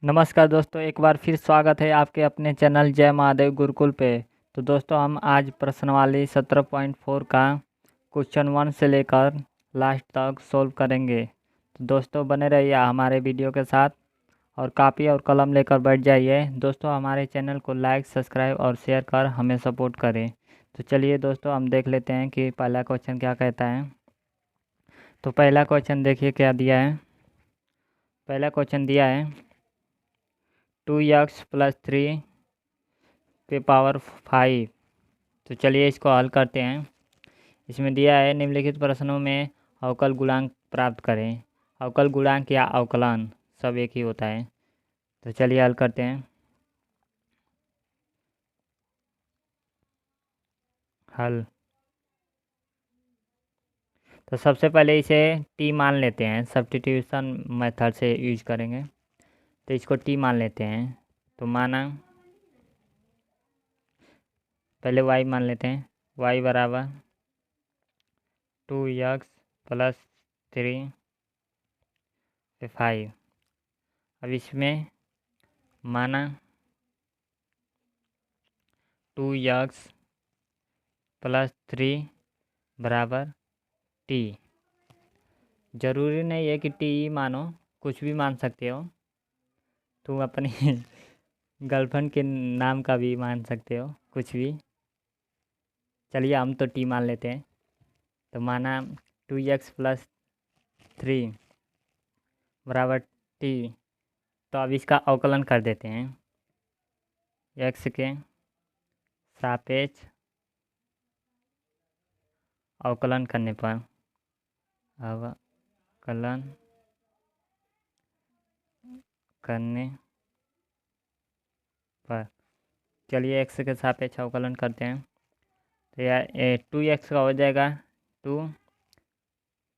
नमस्कार दोस्तों, एक बार फिर स्वागत है आपके अपने चैनल जय महादेव गुरुकुल पे। तो दोस्तों, हम आज प्रश्नावली 17.4 का क्वेश्चन 1 से लेकर लास्ट तक सोल्व करेंगे। तो दोस्तों, बने रहिए हमारे वीडियो के साथ और कापी और कलम लेकर बैठ जाइए। दोस्तों, हमारे चैनल को लाइक, सब्सक्राइब और शेयर कर हमें सपोर्ट करें। तो चलिए दोस्तों, हम देख लेते हैं कि पहला क्वेश्चन क्या कहता है। तो पहला क्वेश्चन देखिए क्या दिया है। पहला क्वेश्चन दिया है 2x + 3 पे पावर 5। तो चलिए इसको हल करते हैं। इसमें दिया है निम्नलिखित प्रश्नों में अवकल गुणांक प्राप्त करें। अवकल गुणांक या अवकलन सब एक ही होता है। तो चलिए हल करते हैं। हल। तो सबसे पहले इसे t मान लेते हैं, सब्स्टिट्यूशन मेथड से यूज करेंगे। तो इसको t मान लेते हैं। तो माना, पहले y मान लेते हैं। y बराबर 2x + 3 पे 5। अब इसमें माना 2x + 3 बराबर t। ज़रूरी नहीं है कि टी ही मानो, कुछ भी मान सकते हो। तुम अपनी गर्लफ्रेंड के नाम का भी मान सकते हो, कुछ भी। चलिए हम तो टी मान लेते हैं। तो माना 2x + 3 बराबर टी। तो अब इसका अवकलन कर देते हैं। x के सापेक्ष अवकलन करने पर अवकलन करने पर चलिए x के सापेक्ष अवकलन करते हैं। तो यार 2x का हो जाएगा 2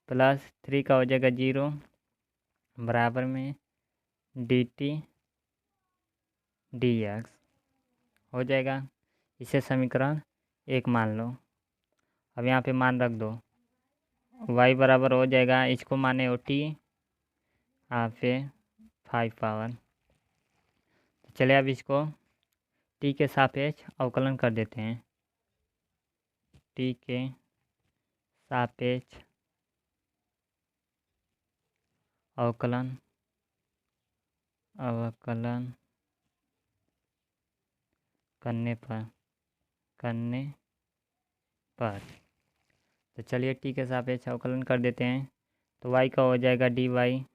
+ 3 का हो जाएगा 0 बराबर में dt dx हो जाएगा। इसे समीकरण 1 मान लो। अब यहाँ पे मान रख दो। y बराबर हो जाएगा, इसको माने हो t, यहाँ पे 5 पावर। चलिए अब इसको t के सापेक्ष अवकलन कर देते हैं। t के सापेक्ष अवकलन करने पर तो चलिए t के सापेक्ष अवकलन कर देते हैं। तो y का हो जाएगा dy बाई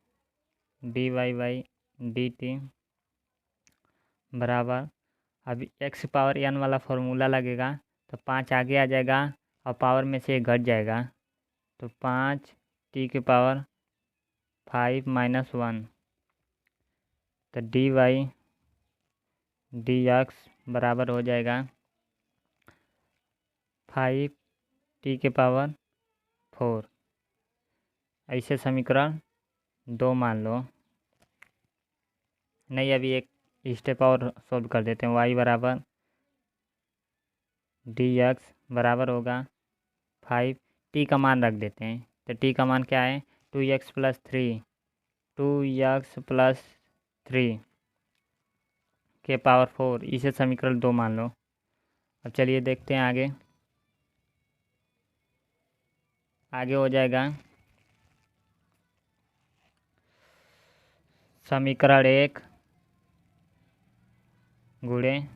dt बराबर, अब x पावर n वाला फॉर्मूला लगेगा। तो 5 आगे आ जाएगा और पावर में से 1 घट जाएगा। तो 5 t के पावर 5 - 1। तो dy dx बराबर हो जाएगा 5 t के पावर 4। ऐसे समीकरण 2 मान लो। नहीं, अभी एक स्टेप और सॉल्व कर देते हैं। y बराबर dx बराबर होगा 5, t का मान रख देते हैं। तो t का मान क्या है 2x + 3 के पावर 4। इसे समीकरण 2 मान लो। अब चलिए देखते हैं आगे हो जाएगा समीकरण 1 गुणे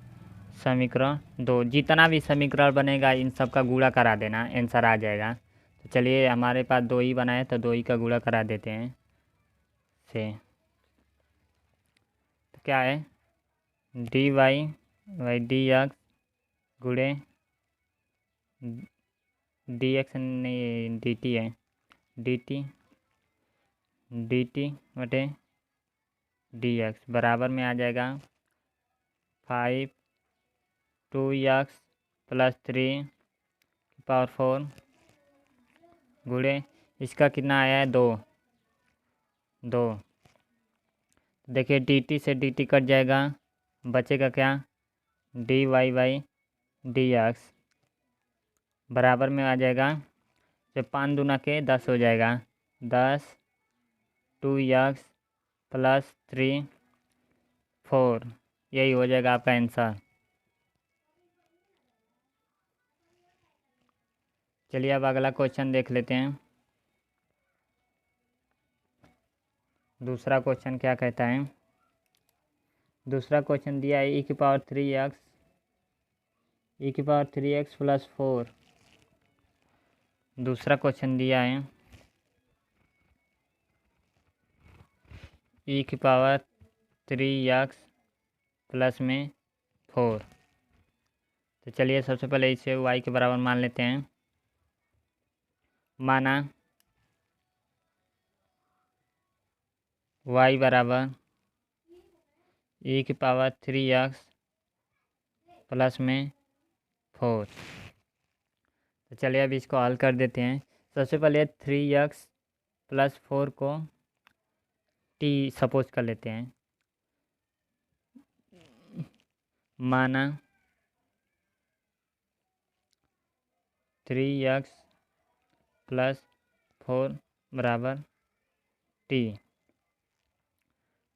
समीकरण 2। जितना भी समीकरण बनेगा इन सब का गुणा करा देना, आंसर आ जाएगा। तो चलिए हमारे पास 2 ही बना है, तो 2 ही का गुणा करा देते हैं से। तो क्या है dy बाई dx गुणे dx नहीं dt है, dt बटे dx बराबर में आ जाएगा 5 2x + 3 पावर 4 गुणे इसका कितना आया है 2। देखिए dt से dt कट जाएगा, बचेगा क्या dy बाई dx बराबर में आ जाएगा। जब 5 दूना के 10 हो जाएगा, 10 2x + 3 4, यही हो जाएगा आपका आंसर। चलिए अब अगला क्वेश्चन देख लेते हैं। दूसरा क्वेश्चन क्या कहता है। दूसरा क्वेश्चन दिया है e⁻3x प्लस 4। दूसरा क्वेश्चन दिया है e⁻3x प्लस में 4। तो चलिए सबसे पहले इसे y के बराबर मान लेते हैं। माना y बराबर e⁻3x प्लस में 4। तो चलिए अब इसको हल कर देते हैं। सबसे पहले 3x प्लस 4 को t सपोज कर लेते हैं। माना 3x प्लस 4 बराबर t।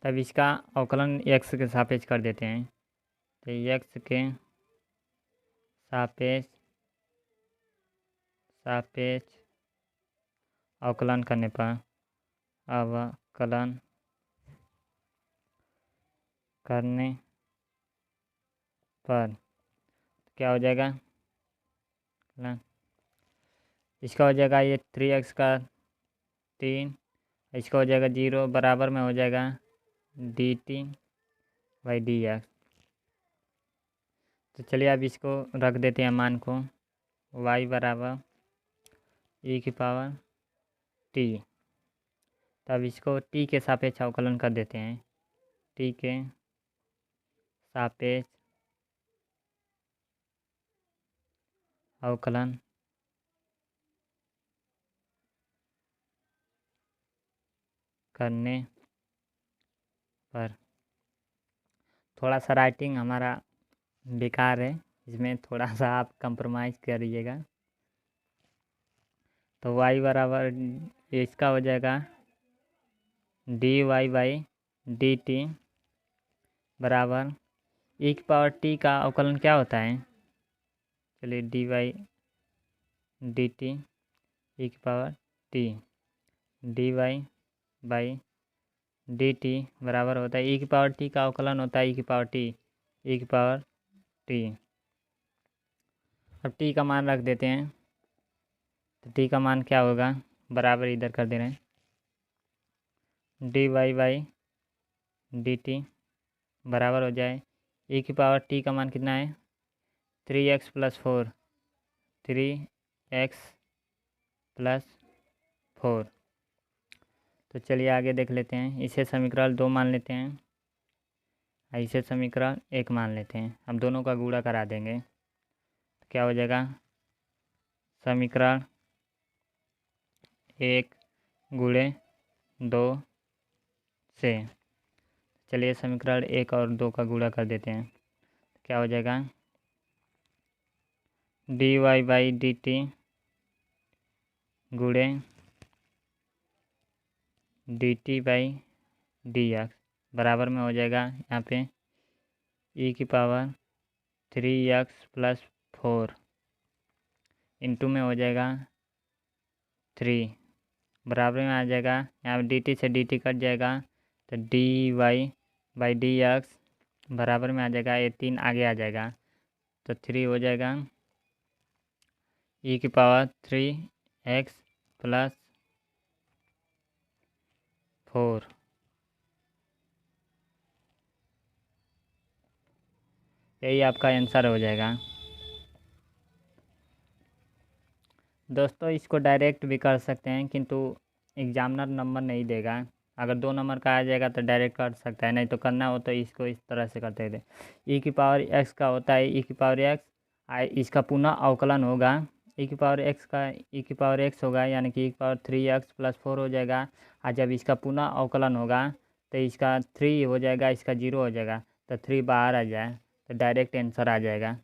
तब इसका अवकलन x के सापेक्ष कर देते हैं। तो x के सापेक्ष अवकलन करने पर क्या हो जाएगा ना, इसका हो जाएगा ये 3x का 3, इसका हो जाएगा 0, बराबर में हो जाएगा dt/dx। तो चलिए अब इसको रख देते हैं मान को, y बराबर e⁻t। तब इसको t के सापेक्ष अवकलन कर देते हैं। t के सापेक्ष अवकलन करने पर, थोड़ा सा राइटिंग हमारा बेकार है, इसमें थोड़ा सा आप कंप्रोमाइज़ करिएगा। तो y बराबर इसका हो जाएगा dy/dt बराबर e⁻t का अवकलन क्या होता है। चलिए dy/dt e⁻t dy/dt बराबर होता है e⁻t का अवकलन होता है e⁻t। अब t का मान रख देते हैं। तो t का मान क्या होगा, बराबर इधर कर दे रहे हैं, dy/dt बराबर हो जाए e⁻t का मान कितना है 3x प्लस 4, 3x प्लस 4। तो चलिए आगे देख लेते हैं। इसे समीकरण 2 मान लेते हैं, इसे समीकरण 1 मान लेते हैं। अब दोनों का गुणा करा देंगे तो क्या हो जाएगा, समीकरण 1 गुणे 2 से। चलिए समीकरण 1 और 2 का गुणा कर देते हैं। क्या हो जाएगा, dy/dt गुणे dt/dx बराबर में हो जाएगा यहाँ पे e⁻3x प्लस 4 इंटू में हो जाएगा 3, बराबर में आ जाएगा। यहाँ पे dt से dt कट जाएगा तो dy/dx बराबर में आ जाएगा, ये 3 आगे आ जाएगा तो 3 हो जाएगा e⁻3x प्लस 4। यही आपका आंसर हो जाएगा। दोस्तों इसको डायरेक्ट भी कर सकते हैं, किंतु एग्जामिनर नंबर नहीं देगा। अगर 2 नंबर का आ जाएगा तो डायरेक्ट कर सकता है, नहीं तो करना हो तो इसको इस तरह से करते थे। e⁻x का होता है e⁻x, इसका पुनः अवकलन होगा e⁻x का e⁻x होगा, यानी कि e⁻3x प्लस 4 हो जाएगा। और जब इसका पुनः अवकलन होगा तो इसका 3 हो जाएगा, इसका 0 हो जाएगा, तो 3 बाहर आ जाए तो डायरेक्ट आंसर आ जाएगा।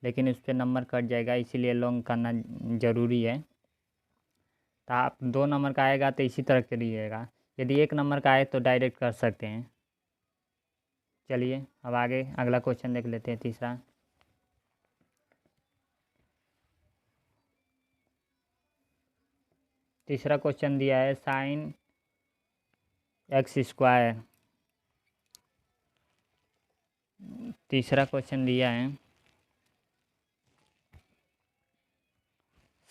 लेकिन उस पर नंबर कट जाएगा, इसीलिए लॉन्ग करना ज़रूरी है। तो आप 2 नंबर का आएगा तो इसी तरह करिएगा, यदि 1 नंबर का आए तो डायरेक्ट कर सकते हैं। चलिए अब आगे अगला क्वेश्चन देख लेते हैं। तीसरा क्वेश्चन दिया है साइन एक्स स्क्वायर। तीसरा क्वेश्चन दिया है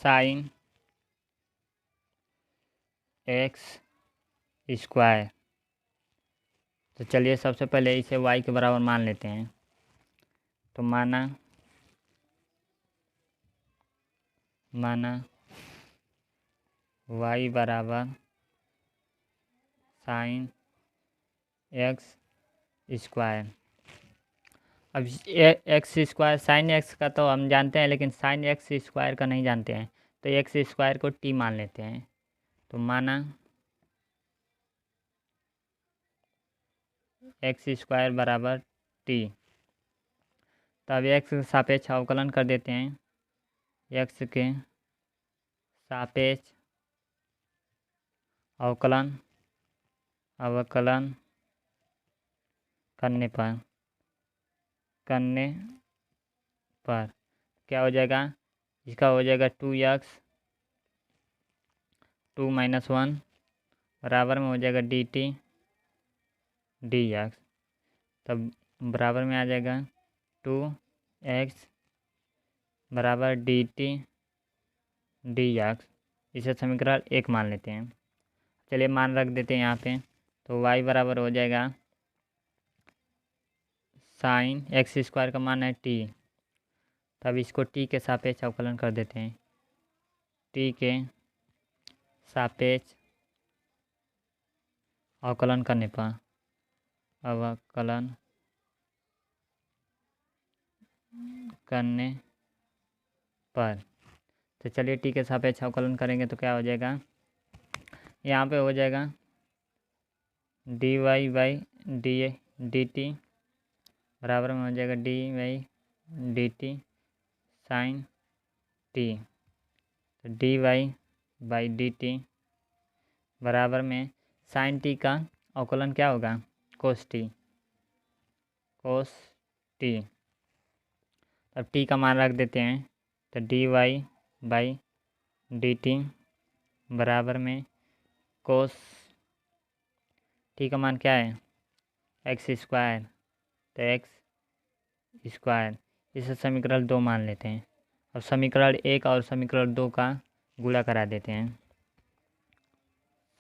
साइन एक्स स्क्वायर। तो चलिए सबसे पहले इसे y के बराबर मान लेते हैं। तो माना y बराबर साइन एक्स स्क्वायर। अब एक्स स्क्वायर साइन एक्स का तो हम जानते हैं, लेकिन साइन एक्स स्क्वायर का नहीं जानते हैं। तो एक्स स्क्वायर को t मान लेते हैं। तो माना एक्स स्क्वायर बराबर t। तब एक्स के सापेक्ष अवकलन कर देते हैं। एक्स के सापेक्ष अवकलन करने पर क्या हो जाएगा? इसका हो जाएगा 2x 2 - 1 बराबर में हो जाएगा dt dx। तब बराबर में आ जाएगा 2x बराबर dt dx। इसे समीकरण 1 मान लेते हैं। चलिए मान रख देते हैं यहाँ पे। तो y बराबर हो जाएगा साइन एक्स स्क्वायर का मान है t। तब इसको t के सापेक्ष अवकलन कर देते हैं। t के सापेक्ष अवकलन करने पर तो चलिए t के सापेक्ष अवकलन करेंगे तो क्या हो जाएगा? यहाँ पे हो जाएगा dy बाई dt बराबर में हो जाएगा dy dt साइन t। तो dy बाई dt बराबर में साइन t का अवकलन क्या होगा? कोस t। अब t का मान रख देते हैं। तो dy बाई dt बराबर में कोस t का मान क्या है? X square. तो एक्स स्क्वायर। इसे समीकरण 2 मान लेते हैं। अब समीकरण 1 और समीकरण 2 का गुणा करा देते हैं।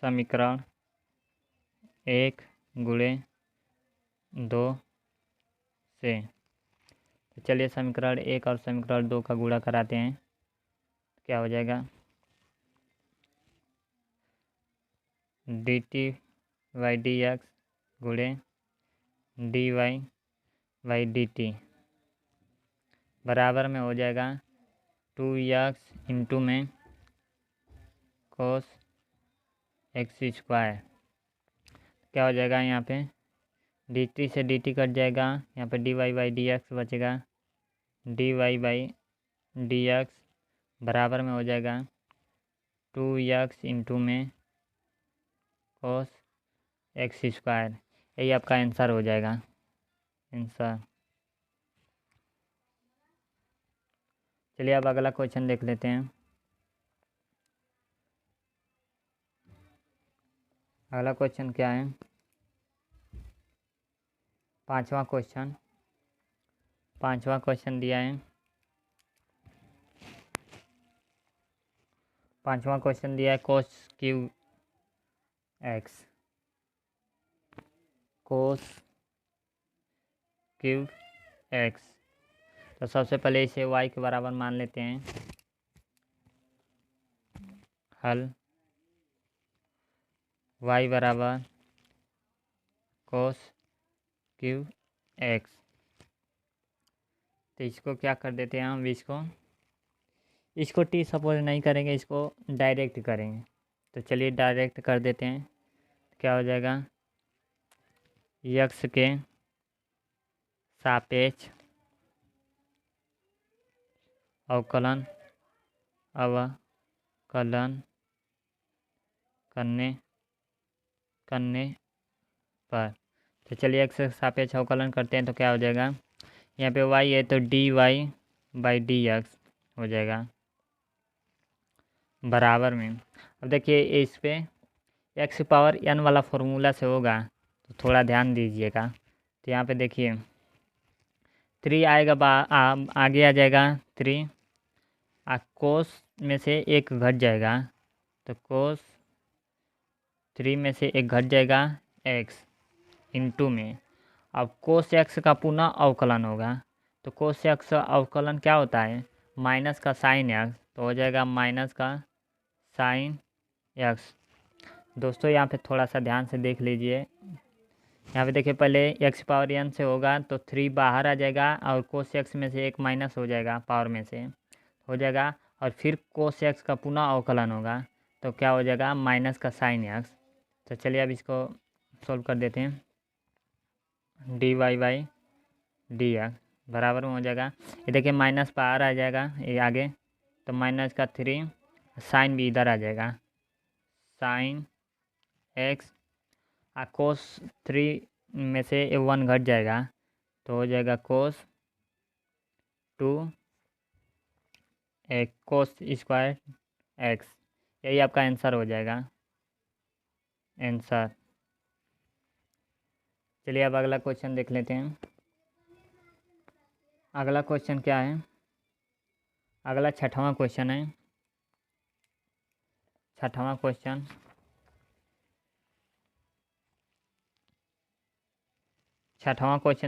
समीकरण 1 गुणे 2 से। तो चलिए समीकरण 1 और समीकरण 2 का गुणा कराते हैं। क्या हो जाएगा? dt बाई dx गुणे dy बाई dt बराबर में हो जाएगा 2x इंटू में कोस एक्स स्क्वायर। क्या हो जाएगा? यहाँ पे dt से dt कट जाएगा। यहाँ पे dy बाई dx बचेगा। dy बाई dx बराबर में हो जाएगा 2x इंटू में कोस एक्स स्क्वायर। यही आपका आंसर हो जाएगा। चलिए अब अगला क्वेश्चन देख लेते हैं। अगला क्वेश्चन क्या है? पांचवा क्वेश्चन दिया है। पांचवा क्वेश्चन दिया है कोस क्यू एक्स। तो सबसे पहले इसे y के बराबर मान लेते हैं। हल y बराबर कोस क्यू एक्स। तो इसको क्या कर देते हैं हम? इसको t सपोज नहीं करेंगे, इसको डायरेक्ट करेंगे। तो चलिए डायरेक्ट कर देते हैं। क्या हो जाएगा? x के सापेक्ष अवकलन करने पर। तो चलिए एक्स के सापेक्ष अवकलन करते हैं तो क्या हो जाएगा, यहाँ पे y है तो dy बाई डी एक्स हो जाएगा बराबर में। अब देखिए इस पे एक्स पावर n वाला फॉर्मूला से होगा तो थोड़ा ध्यान दीजिएगा। तो यहाँ पे देखिए 3 आएगा आगे आ जाएगा 3, कोस में से एक घट जाएगा तो कोस 3 में से एक घट जाएगा x इंटू में। अब कोस एक्स का पुनः अवकलन होगा तो कोस एक्स अवकलन क्या होता है, माइनस का साइन एक्स, तो हो जाएगा माइनस का साइन एक्स। दोस्तों यहाँ पे थोड़ा सा ध्यान से देख लीजिए, यहाँ पे देखिए पहले एक्स पावर n से होगा तो 3 बाहर आ जाएगा और कोस एक्स में से एक माइनस हो जाएगा पावर में से हो जाएगा, और फिर कोस एक्स का पुनः अवकलन होगा तो क्या हो जाएगा माइनस का साइन एक्स। तो चलिए अब इसको सॉल्व कर देते हैं, d y by d x बराबर में हो जाएगा, ये देखिए माइनस बाहर आ जाएगा ये आगे तो माइनस का 3, साइन भी इधर आ जाएगा साइन एक्स, कोस 3 में से 1 घट जाएगा तो हो जाएगा कोस 2 कोस स्क्वायर एक्स। यही आपका आंसर हो जाएगा आंसर। चलिए अब अगला क्वेश्चन देख लेते हैं। अगला क्वेश्चन क्या है, अगला 6वां क्वेश्चन है। 6वां क्वेश्चन,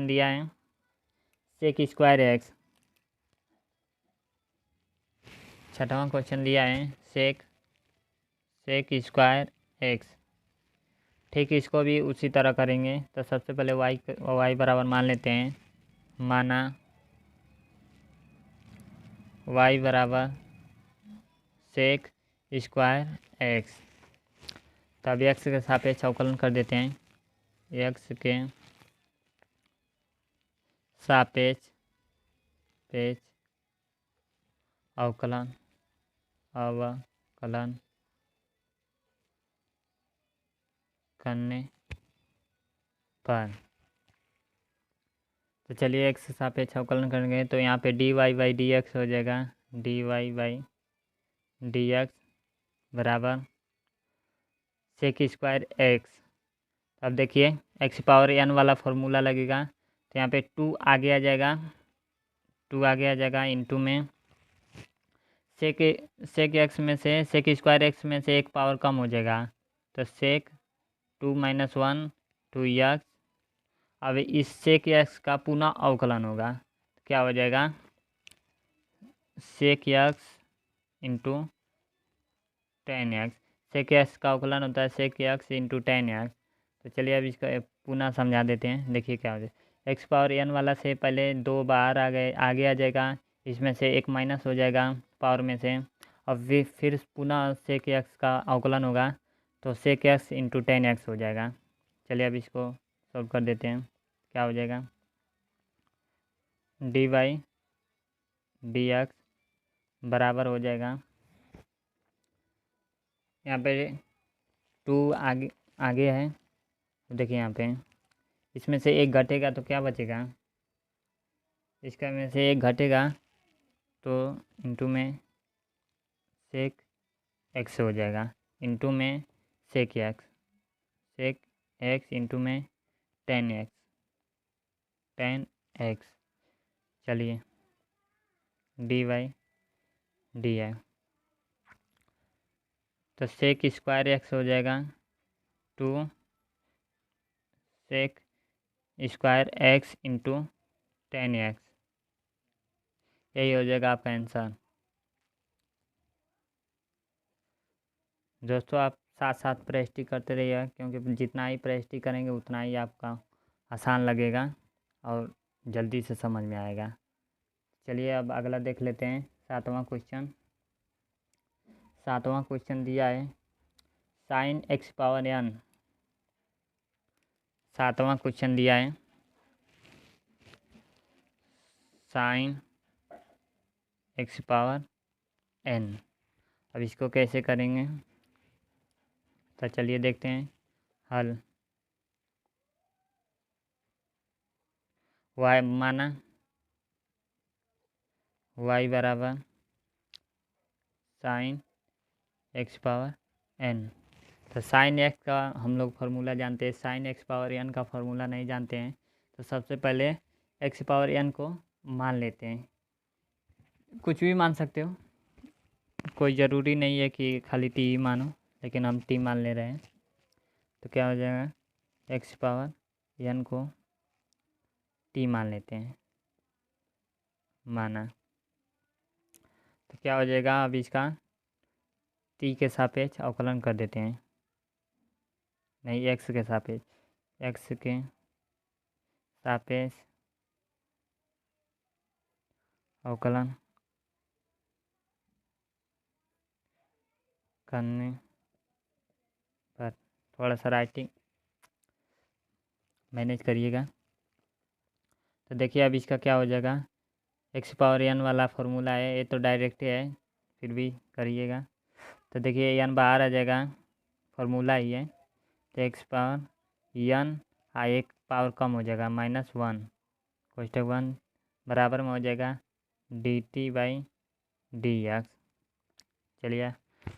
दिया है सेक स्क्वायर एक्स। 6वां क्वेश्चन दिया है सेक स्क्वायर एक्स। ठीक, इसको भी उसी तरह करेंगे। तो सबसे पहले y बराबर मान लेते हैं, माना y बराबर सेक स्क्वायर एक्स। तब एक्स के सापेक्ष अवकलन कर देते हैं, एक्स के सापेक्ष अवकलन करने पर। तो चलिए एक्स सापेक्ष अवकलन करेंगे तो यहाँ पे d y by d x हो जाएगा, d y by d x बराबर सेक स्क्वायर एक्स। अब देखिए एक्स पावर n वाला फॉर्मूला लगेगा तो यहाँ पे 2 आगे आ जाएगा, इंटू में सेक एक्स में से सेक स्क्वायर एक्स में से एक पावर कम हो जाएगा तो सेक 2 - 1 2 एक्स। अब इस सेक एक्स का पुनः अवकलन होगा तो क्या हो जाएगा sec x into 10x। Sec x का अवकलन होता है सेक एक्स इंटू 10x। तो चलिए अब इसका पुनः समझा देते हैं। देखिए क्या हो जाए, एक्स पावर n वाला से पहले 2 बाहर आगे आ जाएगा, इसमें से एक माइनस हो जाएगा पावर में से, और फिर पुनः सेक एक्स का अवकलन होगा तो सेक एक्स इंटू 10x हो जाएगा। चलिए अब इसको सॉल्व कर देते हैं, क्या हो जाएगा डी बाई डी एक्स बराबर हो जाएगा, यहाँ पे 2 आगे है, देखिए यहाँ पे इसमें से एक घटेगा तो क्या बचेगा, इसका में से एक घटेगा तो इंटू में सेक एक्स हो जाएगा, इंटू में सेक एक्स इंटू में 10x। चलिए डी बाई डी एक्स, तो सेक स्क्वायर एक्स हो जाएगा 2 सेक स्क्वायर एक्स इंटू 10x। यही हो जाएगा आपका आंसर। दोस्तों आप साथ साथ प्रैक्टिस करते रहिए, क्योंकि जितना ही प्रैक्टिस करेंगे उतना ही आपका आसान लगेगा और जल्दी से समझ में आएगा। चलिए अब अगला देख लेते हैं, 7वां क्वेश्चन। 7वां क्वेश्चन दिया है साइन एक्स पावर n। 7वां क्वेश्चन दिया है साइन एक्स पावर n। अब इसको कैसे करेंगे तो चलिए देखते हैं हल। वाई माना वाई बराबर साइन एक्स पावर एन। तो साइन एक्स का हम लोग फार्मूला जानते हैं, साइन एक्स पावर एन का फार्मूला नहीं जानते हैं। तो सबसे पहले एक्स पावर एन को मान लेते हैं, कुछ भी मान सकते हो, कोई ज़रूरी नहीं है कि खाली टी ही मानो, लेकिन हम टी मान ले रहे हैं। तो क्या हो जाएगा, एक्स पावर एन को टी मान लेते हैं, माना। तो क्या हो जाएगा, अब इसका टी के सापेक्ष अवकलन कर देते हैं, नहीं एक्स के सापेक्ष, एक्स के सापेक्ष अवकलन करने पर, थोड़ा सा राइटिंग मैनेज करिएगा। तो देखिए अब इसका क्या हो जाएगा, एक्स पावर एन वाला फार्मूला है, ये तो डायरेक्ट है, फिर भी करिएगा। तो देखिए एन बाहर आ जाएगा, फार्मूला ही है। तो एक्स पावर एन एक पावर कम हो जाएगा -1 कोष्टक 1 बराबर में हो जाएगा D t by d x. चलिए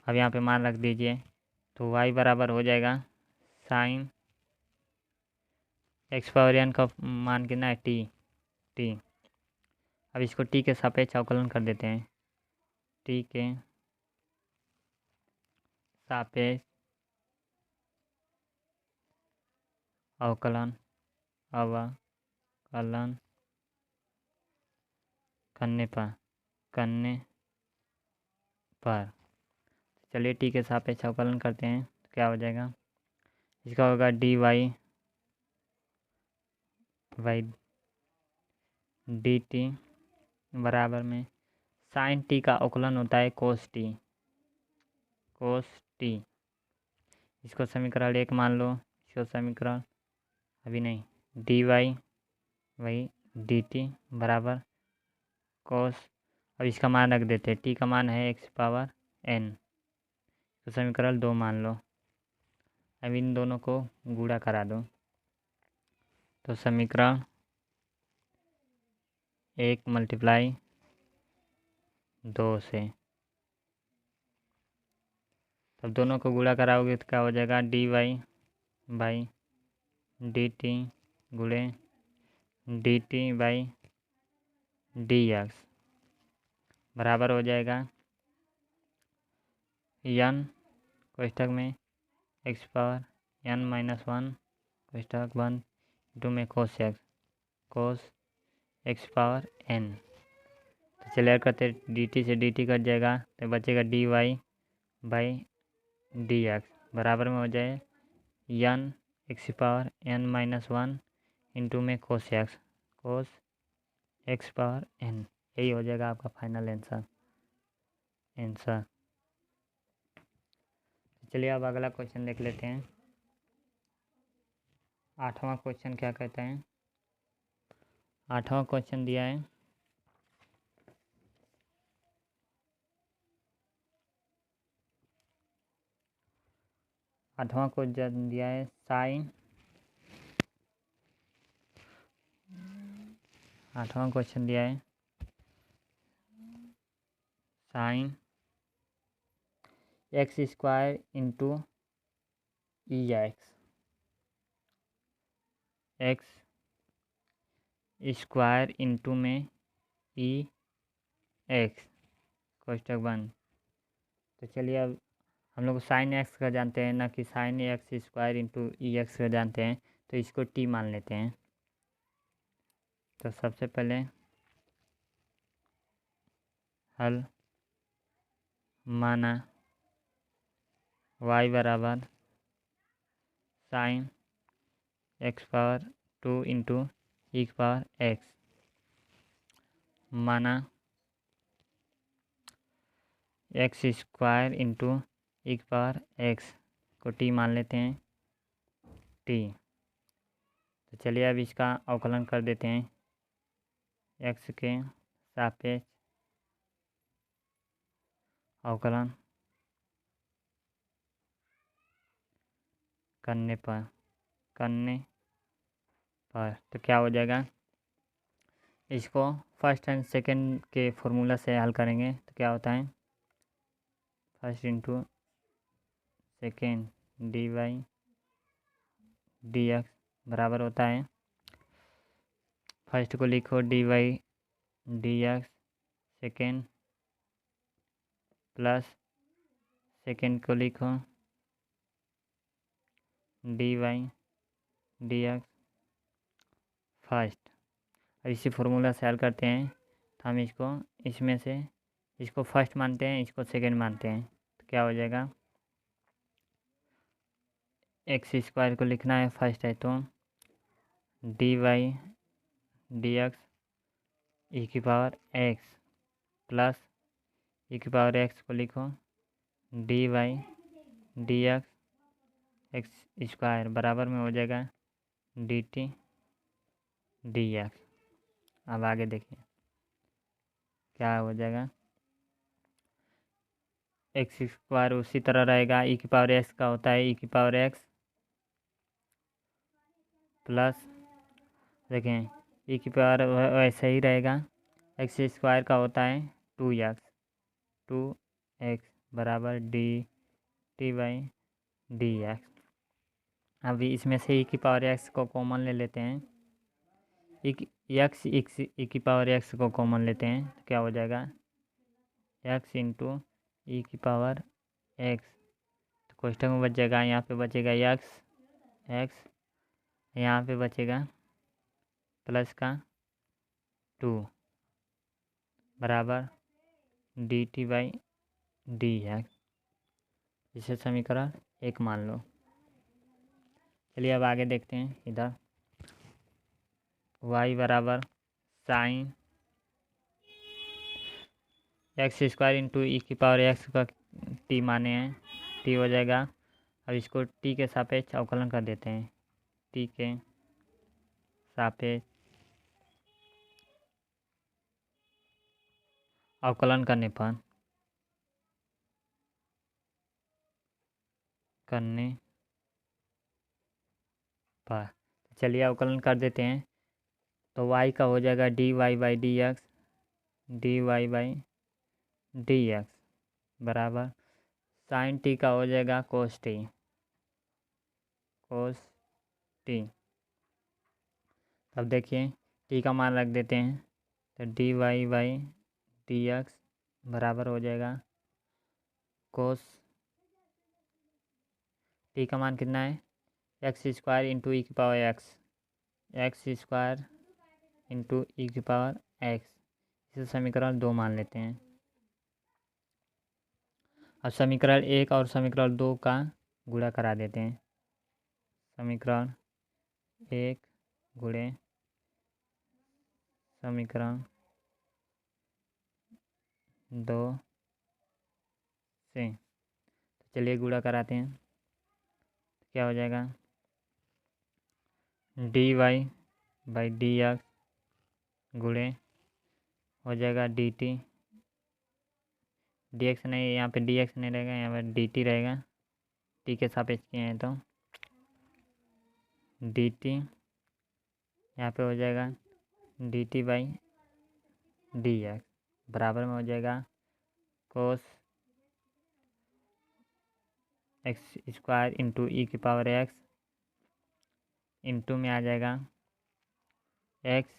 अब यहाँ पे मान रख दीजिए, तो वाई बराबर हो जाएगा साइन एक्स पावर एन का मान कितना है, टी। अब इसको टी के सापेक्ष अवकलन कर देते हैं, टी के सापेक्ष अवकलन करने पर चलिए टी के सापेक्ष अवकलन करते हैं। तो क्या हो जाएगा, इसका होगा d y by d t बराबर में साइन टी का अवकलन होता है कोस टी। इसको समीकरण 1 मान लो, इसको समीकरण अभी नहीं, d y by d t बराबर कोस, अब इसका मान रख देते हैं, टी का मान है एक्स पावर एन, तो समीकरण 2 मान लो। अब इन दोनों को गुणा करा दो, तो समीकरण 1 × 2 से, तब दोनों को गुणा कराओगे तो क्या हो जाएगा, d y by d t गुणे d t by d x बराबर हो जाएगा एन कोष्टक में एक्स पावर एन -1 कोष्टक 1 इंटू में कोस एक्स पावर एन। तो चलिए करते डी टी से डी टी कट जाएगा, तो बचेगा d y by d x बराबर में हो जाए n x power n -1 into में कोस एक्स पावर एन। यही हो जाएगा आपका फाइनल आंसर। चलिए अब अगला क्वेश्चन देख लेते हैं। 8वां क्वेश्चन क्या कहते हैं, 8वां क्वेश्चन दिया है, क्वेश्चन दिया है साइन, 8वां क्वेश्चन दिया है साइन एक्स स्क्वायर इंटू ई एक्स स्क्वायर इंटू में ई एक्स कोष्टक 1। तो चलिए अब हम लोग साइन एक्स का जानते हैं ना कि साइन एक्स स्क्वायर इंटू ई एक्स का जानते हैं, तो इसको टी मान लेते हैं। तो सबसे पहले हल माना y बराबर साइन एक्स पावर 2 इंटू ई पावर एक्स, माना एक्स स्क्वायर इंटू ई पावर एक्स को टी मान लेते हैं, टी। तो चलिए अब इसका अवकलन कर देते हैं, एक्स के सापेक्ष अवकलन करने पर तो क्या हो जाएगा, इसको फर्स्ट एंड सेकंड के फॉर्मूला से हल करेंगे तो क्या होता है, first into second d y d x बराबर होता है, फर्स्ट को लिखो d y d x second plus second को लिखो d y d x first. अब इसी फॉर्मूला से हल करते हैं तो हम इसको इसमें से इसको फर्स्ट मानते हैं, इसको सेकेंड मानते हैं, तो क्या हो जाएगा, एक्स स्क्वायर को लिखना है फर्स्ट है तो डी वाई डी एक्स ई की पावर एक्स प्लस ई की पावर एक्स को लिखो d y d x x square बराबर में हो जाएगा डी टी डी एक्स। अब आगे देखिए क्या हो जाएगा, एक्स स्क्वायर उसी तरह रहेगा, ई की पावर एक्स का होता है ई की पावर एक्स प्लस देखें ई की पावर वैसे ही रहेगा, एक्स स्क्वायर का होता है टू एक्स बराबर D t by d x. अभी इसमें से ई की पावर एक्स को कॉमन ले लेते हैं, ई की पावर एक्स को कॉमन लेते हैं तो क्या हो जाएगा, एक्स इंटू ई की पावर एक्स, तो कोष्ठक में बच जाएगा, यहाँ पे बचेगा एक्स एक्स, यहाँ पे बचेगा प्लस का टू बराबर D t by d x, इसे समीकरण एक मान लो। चलिए अब आगे देखते हैं, इधर y बराबर साइन एक्स स्क्वायर इंटू ई की पावर एक्स का टी माने हैं, टी हो जाएगा। अब इसको टी के सापेक्ष अवकलन कर देते हैं, टी के सापेक्ष अवकलन करने पर चलिए अवकलन कर देते हैं, तो y का हो जाएगा d y by d x d y by d x बराबर साइन टी का हो जाएगा कोस टी अब देखिए टी का मान रख देते हैं, तो d y by d x बराबर हो जाएगा कोस टी का मान कितना है, एक्स स्क्वायर इंटू ई की पावर एक्स स्क्वायर इंटू ई की पावर एक्स, इसे समीकरण 2 मान लेते हैं। अब समीकरण 1 और समीकरण 2 का गुणा करा देते हैं, समीकरण 1 गुणे समीकरण 2 से, तो चलिए गुणा कराते हैं, तो क्या हो जाएगा d y by d x गुणे हो जाएगा डी टी डी एक्स नहीं, यहाँ पे डी एक्स नहीं रहेगा, यहाँ पे डी टी रहेगा, टी के सापेक्ष किए हैं तो डी टी यहाँ पे हो जाएगा D t by d x बराबर में हो जाएगा कोस एक्स स्क्वायर इंटू ई की पावर एक्स इंटू में आ जाएगा एक्स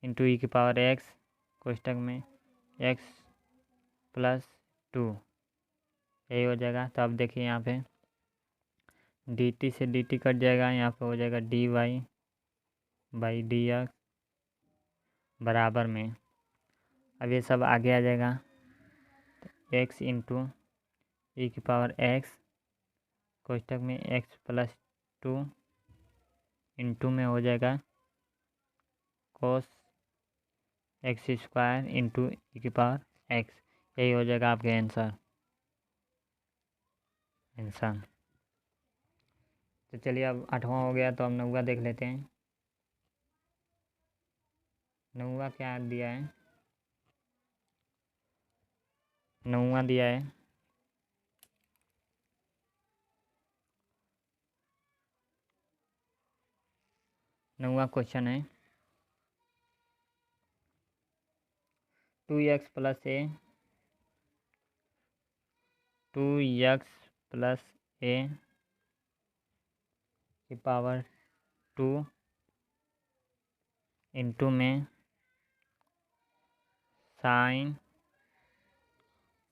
इंटू ई की पावर एक्स कोष्ठक में एक्स प्लस 2, यही हो जाएगा। तो अब देखिए यहाँ पे डी टी से डी टी कट जाएगा, यहाँ पे हो जाएगा d y by d x बराबर में, अब ये सब आगे आ जाएगा, तो एक्स इंटू ई की पावर एक्स कोष्ठक में एक्स प्लस 2 इंटू में हो जाएगा कोस एक्स स्क्वायर इंटू ई की पावर एक्स, यही हो जाएगा आपके आंसर। तो चलिए अब 8वां हो गया, तो हम 9वां देख लेते हैं। 9वां क्या दिया है, 9वां दिया है 9वां क्वेश्चन है 2x प्लस ए 2x प्लस ए की पावर 2 इंटू में साइन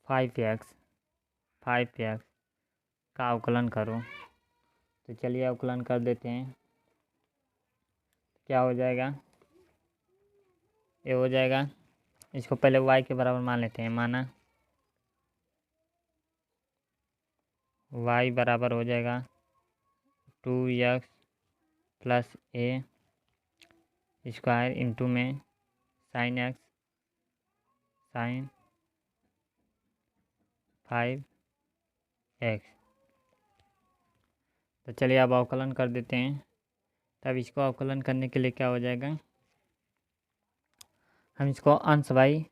5x का अवकलन करो। तो चलिए अवकलन कर देते हैं। क्या हो जाएगा, ये हो जाएगा, इसको पहले y के बराबर मान लेते हैं। माना y बराबर हो जाएगा 2x प्लस ए स्क्वायर इंटू में साइन 5x। तो चलिए अब अवकलन कर देते हैं। तब इसको अवकलन करने के लिए क्या हो जाएगा, हम इसको अंश बाई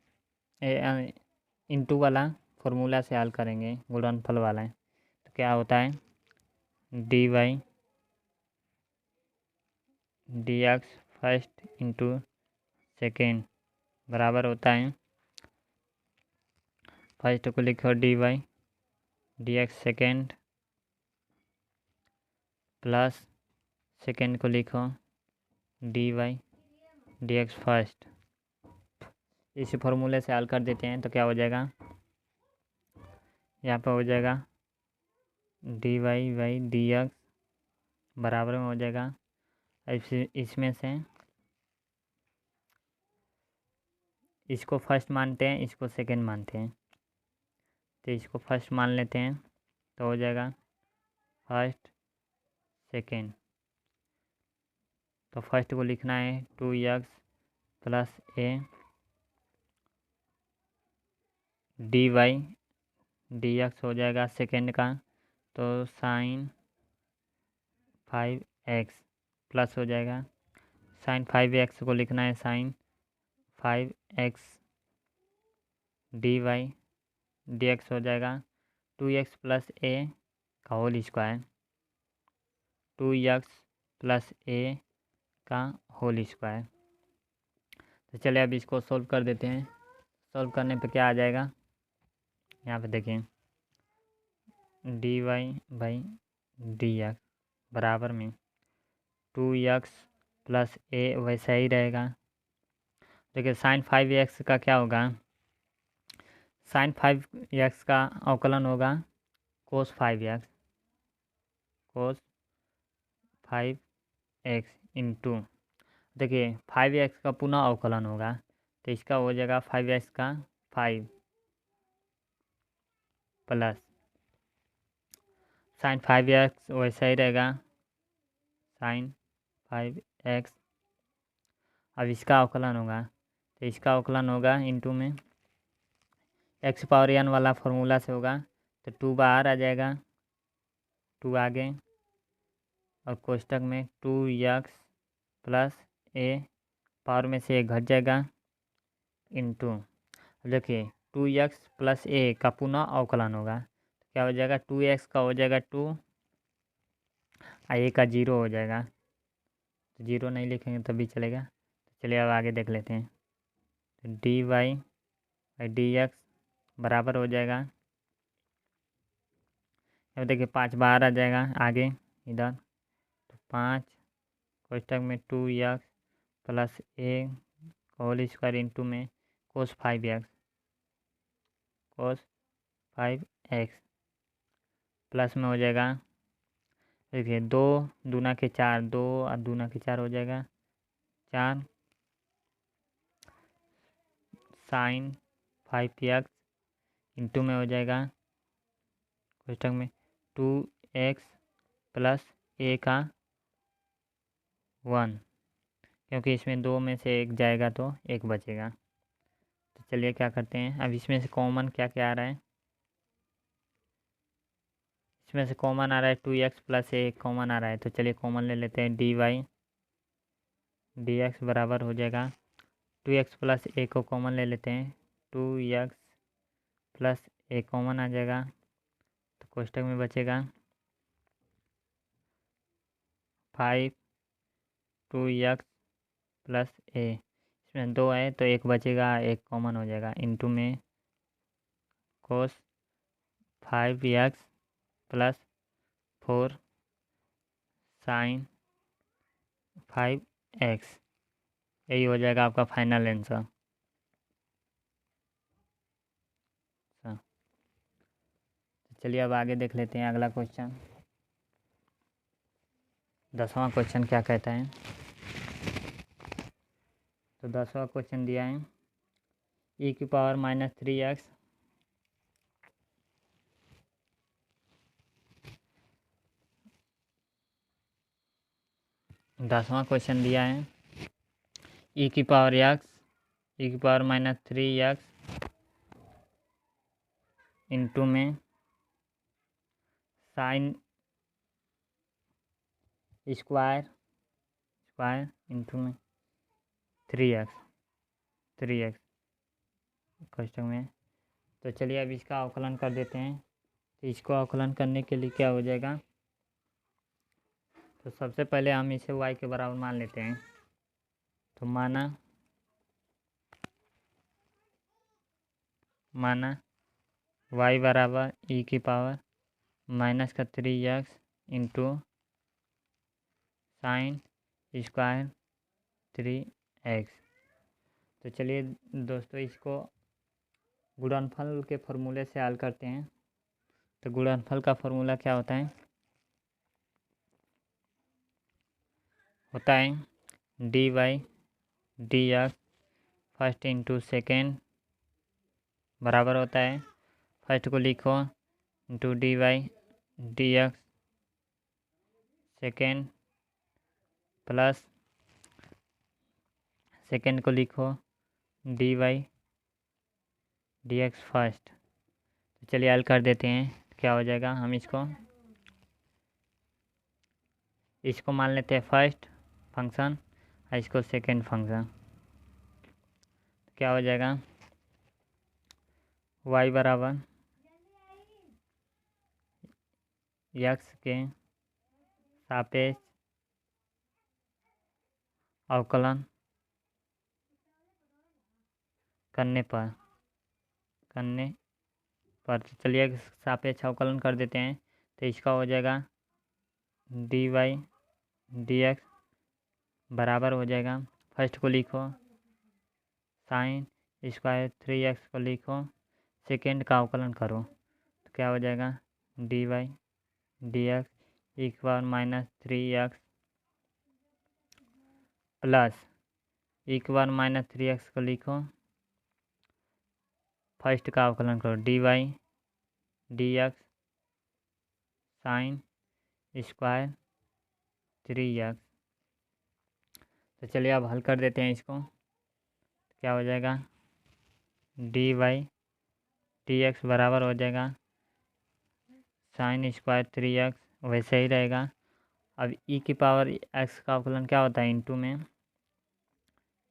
इंटू वाला फॉर्मूला से हल करेंगे, गुणनफल वाला है। तो क्या होता है dy dx first into second बराबर होता है, फर्स्ट को लिखो dy dx second plus second को लिखो dy dx फर्स्ट। इस फॉर्मूले से हल कर देते हैं। तो क्या हो जाएगा, यहाँ पे हो जाएगा dy बाई dx बराबर में हो जाएगा, इसमें से इसको फर्स्ट मानते हैं, इसको सेकेंड मानते हैं। तो इसको फर्स्ट मान लेते हैं, तो हो जाएगा फर्स्ट सेकेंड। तो फर्स्ट को लिखना है 2x प्लस ए dy dx हो जाएगा सेकेंड का, तो साइन 5x प्लस हो जाएगा, साइन 5x को लिखना है साइन 5x dy dx हो जाएगा 2x प्लस ए का होल स्क्वायर, 2x प्लस ए का होल स्क्वायर। तो चलिए अब इसको सॉल्व कर देते हैं। सॉल्व करने पे क्या आ जाएगा, यहाँ पे देखिए dy बाई dx बराबर में 2x प्लस ए वैसा ही रहेगा। देखिए साइन 5x का क्या होगा, साइन 5x का अवकलन होगा कोस 5x इंटू, देखिए 5x का पुनः अवकलन होगा, तो इसका हो जाएगा 5x का 5 प्लस साइन 5x वैसा ही रहेगा साइन 5x। अब इसका अवकलन होगा, तो इसका अवकलन होगा इंटू में x पावर n वाला फॉर्मूला से होगा, तो 2 बाहर आ जाएगा, 2 आगे, और कोष्टक में 2x प्लस ए पावर में से घट जाएगा इंटू, देखिए 2x प्लस ए का पुनः अवकलन होगा, तो क्या हो जाएगा 2x का हो जाएगा 2 और ए का 0 हो जाएगा। तो 0 नहीं लिखेंगे तब भी चलेगा। तो चलिए अब आगे देख लेते हैं। तो dy बाई dx बराबर हो जाएगा, अब देखिए 5 बाहर आ जाएगा आगे इधर, तो 5 कोष्टक में 2x प्लस ए होल स्क्वायर इंटू में कोस 5x प्लस में हो जाएगा, देखिए 2 दूना के 4, 2 और दूना के 4 हो जाएगा 4 साइन 5x इंटू में हो जाएगा कोष्टक में 2x प्लस ए का 1, क्योंकि इसमें 2 में से 1 जाएगा तो 1 बचेगा। तो चलिए क्या करते हैं, अब इसमें से कॉमन क्या क्या आ रहा है, इसमें से कॉमन आ रहा है 2x प्लस ए कॉमन आ रहा है। तो चलिए कॉमन ले लेते हैं, dy dx बराबर हो जाएगा 2x प्लस ए को कॉमन ले लेते हैं, 2x प्लस ए कॉमन आ जाएगा, तो कोष्टक में बचेगा 5 2x प्लस ए, इसमें 2 है तो 1 बचेगा, 1 कॉमन हो जाएगा। इंटू में कोस 5x प्लस 4 साइन 5x, यही हो जाएगा आपका फाइनल आंसर। चलिए अब आगे देख लेते हैं अगला क्वेश्चन। 10वां क्वेश्चन क्या कहता है। तो 10वां क्वेश्चन दिया है e⁻³10वां क्वेश्चन दिया है e⁻³ इंटू में साइन स्क्वायर इंटू में 3x क्वेश्चन में। तो चलिए अब इसका अवकलन कर देते हैं। तो इसको अवकलन करने के लिए क्या हो जाएगा, तो सबसे पहले हम इसे y के बराबर मान लेते हैं। तो माना y बराबर e⁻³ into sine square 3x। तो चलिए दोस्तों इसको गुणनफल के फॉर्मूले से हल करते हैं। तो गुणनफल का फॉर्मूला क्या होता है dy/dx फर्स्ट इंटू सेकेंड बराबर होता है, फर्स्ट को लिखो into dy/dx second plus second को लिखो dy/dx फर्स्ट। तो चलिए हल कर देते हैं। क्या हो जाएगा, हम इसको मान लेते हैं फर्स्ट फंक्शन और इसको सेकेंड फंक्शन। क्या हो जाएगा, y बराबर x के सापेक्ष अवकलन करने पर तो चलिए सापेक्ष अवकलन कर देते हैं। तो इसका हो जाएगा dy/dx बराबर हो जाएगा, फर्स्ट को लिखो साइन स्क्वायर 3x को लिखो, सेकेंड का अवकलन करो। तो क्या हो जाएगा dy/dx e⁻³ प्लस e⁻³ को लिखो, फर्स्ट का अवकलन करो dy/dx साइन स्क्वायर 3x। तो चलिए अब हल कर देते हैं इसको। क्या हो जाएगा dy/dx बराबर हो जाएगा साइन स्क्वायर 3x, वैसे ही रहेगा। अब e⁻x का अवकलन क्या होता है इंटू में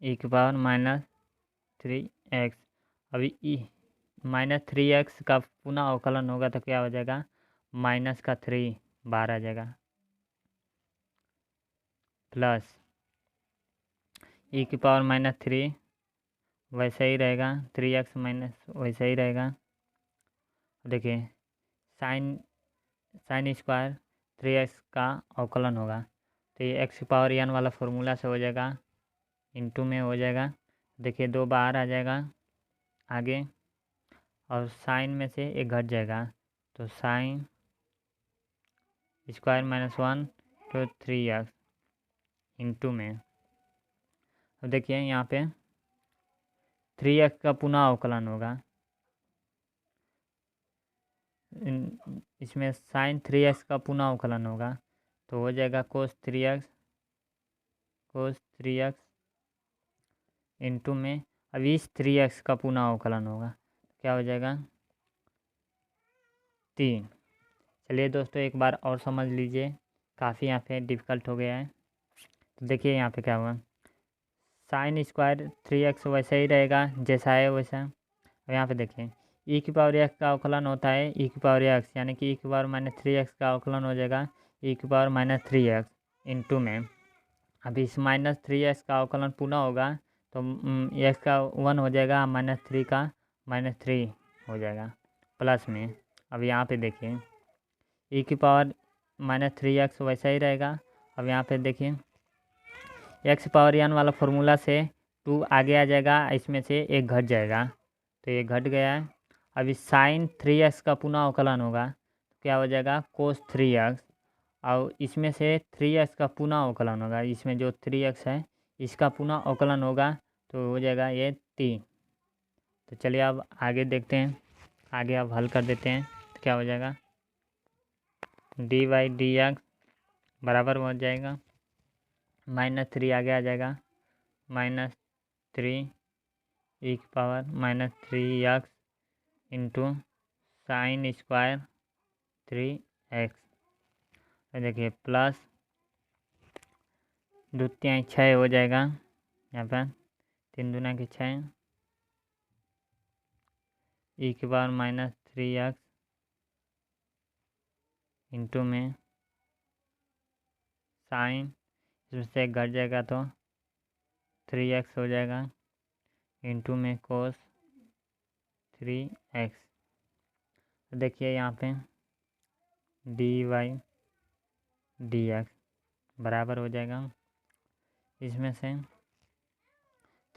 e⁻³ अभी -3x का पुनः अवकलन होगा तो क्या हो जाएगा -3 बाहर आ जाएगा, प्लस e⁻³ वैसे ही रहेगा, 3x माइनस वैसे ही रहेगा। देखिए साइन स्क्वायर 3x का अवकलन होगा तो ये x⁻n वाला फॉर्मूला से हो जाएगा, इंटू में हो जाएगा। देखिए 2 बाहर आ जाएगा आगे और साइन में से एक घट जाएगा, तो साइन स्क्वायर -1 तो 3x इंटू में। अब देखिए यहाँ पे 3x का पुनः अवकलन होगा, इसमें साइन 3x का पुनः अवकलन होगा तो हो जाएगा कोस 3x इंटू में। अब इस 3x का पुनः अवकलन होगा क्या हो जाएगा 3। चलिए दोस्तों एक बार और समझ लीजिए, काफ़ी यहाँ पे डिफ़िकल्ट हो गया है। तो देखिए यहाँ पे क्या हुआ, साइन स्क्वायर 3x वैसा ही रहेगा जैसा है वैसा। और यहाँ पे देखिए e⁻x का अवकलन होता है e⁻x, यानी कि e⁻³ का अवकलन हो जाएगा e⁻³ इंटू में। अब इस -3x का अवकलन पुनः होगा तो एक्स का 1 हो जाएगा, -3 का -3 हो जाएगा प्लस में। अब यहाँ पे देखिए e की पावर -3x वैसा ही रहेगा। अब यहाँ पे देखिए एक्स पावर n वाला फॉर्मूला से 2 आगे आ जाएगा, इसमें से एक घट जाएगा, तो ये घट गया है। अभी साइन 3x का पुनः अवकलन होगा, तो क्या हो जाएगा कोस 3x, और इसमें से 3x का पुनः अवकलन होगा, इसमें जो 3x है इसका पुनः अवकलन होगा, तो हो जाएगा ये 3। तो चलिए अब आगे देखते हैं, आगे अब हल कर देते हैं, तो क्या हो जाएगा dy/dx बराबर हो जाएगा -3 आगे आ जाएगा -3 e की power -3x into sine square 3x। तो देखिए प्लस 2 तिहाई 6 हो जाएगा, यहाँ पर 3 दूना की 6 e की पावर -3x इंटू में साइन, इसमें से एक घट जाएगा तो 3x हो जाएगा इंटू में कोस 3x। तो देखिए यहाँ पे dy/dx बराबर हो जाएगा, इसमें से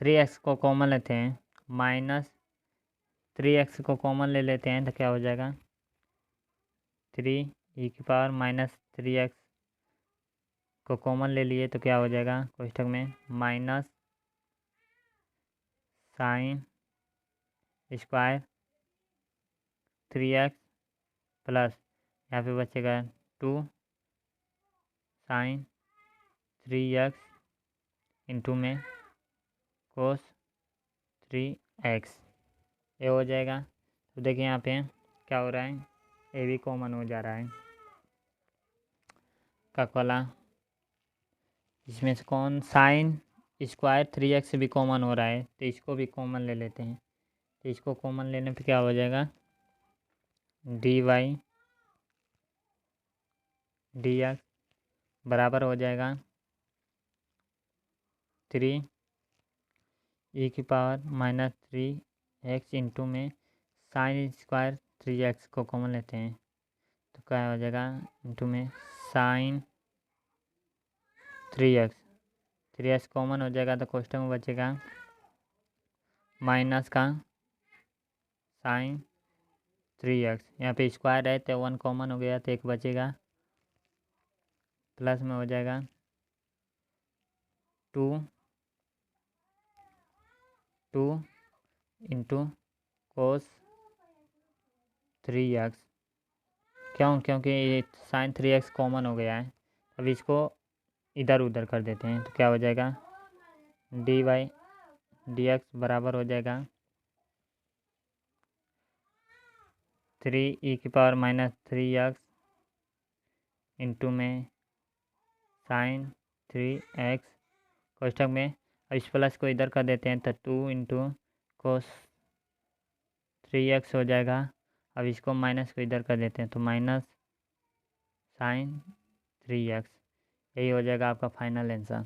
3x को कॉमन लेते हैं, -3x को कॉमन ले लेते हैं, तो क्या हो जाएगा 3 e की पावर -3x को कॉमन ले लिए, तो क्या हो जाएगा कोष्ठक में minus sine square 3x plus यहाँ पे बचेगा 2 साइन 3x इंटू में कोस 3x, ये हो जाएगा। तो देखिए यहाँ पे क्या हो रहा है, ये भी कॉमन हो जा रहा है ककवाला, इसमें से कौन साइन स्क्वायर 3x भी कॉमन हो रहा है, तो इसको भी कॉमन ले लेते हैं। तो इसको कॉमन लेने पे क्या हो जाएगा dy/dx बराबर हो जाएगा 3 e की पावर -3x इंटू में साइन स्क्वायर 3x को कॉमन लेते हैं, तो क्या हो जाएगा इंटू में साइन 3x कॉमन हो जाएगा, तो कोष्ठक में बचेगा माइनस का साइन 3x, यहाँ पे स्क्वायर है तो 1 कॉमन हो गया, तो एक बचेगा, प्लस में हो जाएगा 2 इंटू कोस 3x, क्योंकि ये साइन 3x कॉमन हो गया है। अब इसको इधर उधर कर देते हैं, तो क्या हो जाएगा dy/dx बराबर हो जाएगा 3 e की पावर -3x इंटू में साइन 3x कोष्ठक में। अब इस प्लस को इधर कर देते हैं, तो 2 इंटू कोस 3x हो जाएगा। अब इसको माइनस को इधर कर देते हैं, तो माइनस साइन 3x, यही हो जाएगा आपका फाइनल आंसर।